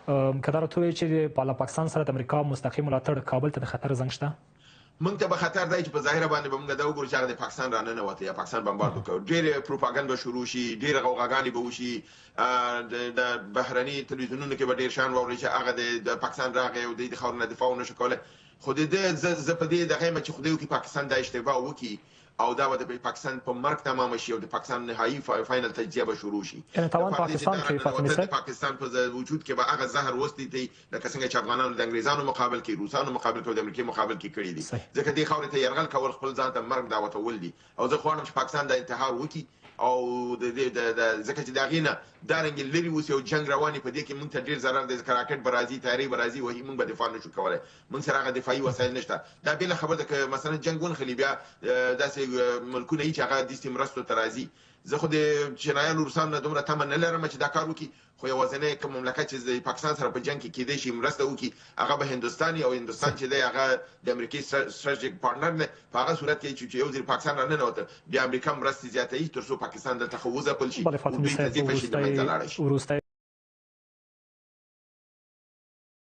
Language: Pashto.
که دا راته ووایي چې په پاکستان سره د امریکا مستقیم ملاتړ کابل ته د خطر زنګ شته؟ موږ ته به خطر دی چې په ظاهره باندې به موږ دا وګورو چې هغه د پاکستان راننوته یا پاکستان بمبارد وکړي. ډېرې پروپاګاندا به شروع شي، ډېرې غوغاګانې به وشي، د بهرني تلویزیونونو کې به ډېر شیان واورئ چې هغه د پاکستان راغی او د خاورو نه دفاع ونه شو کولی. خو د ده زه په دې دغه یم چې خدای وکړي پاکستان دا اشتباه وکړي او دا به د پاکستان په مرګ تمام شي او د پاکستان نهایي فاینل تجزیه به شروع شي. یعنې تاوان پاکستان کې فاطمه صاحب، پاکستان په وجود کې به هغه زهر وستی دی لکه څنګه چې افغانانو د انګریزانو مقابل کې، روسانو مقابل کې او د امریکا مقابل کې کړی دي. ځکه دې خاورې ته یرغل کول خپل ځان ته مرګ دعوتول دي او زه غواړم چې پاکستان د انتحار وکړي او ځکه چې د هغې نه دارنګې لرې اوسي او جنګ رواني په دې کې موږ ته ډېر ضرر دی. ځکه راکټ به راځي، طیارې به راځي، وهي موږ به دفاع نه شو کولی. موږ سره هغه دفاعي وسایل نشته. دا بېله خبره ده که مثلا جنګ ونښلي بیا داسې ملکونه وي چې هغه داسې مرستو ته راځي. زه خو د چینایانو روسانو نه دومره تمه نه لرم چې دا کار وکړي، خو یوازینی کوم مملکت چې د پاکستان سره په جنګ کې کېدای شي مرسته وکړي هغه به هندوستان او هندوستان چې دی هغه د امریکایي ستراتیژیک پارتنر دی. په هغه صورت کې چې یو ځل پاکستان راننوته بیا امریکا مرستې زیاتوي تر څو پاکستان دلته خو وځپل شي او دوی ته دې فشي د منځه لاړه شي.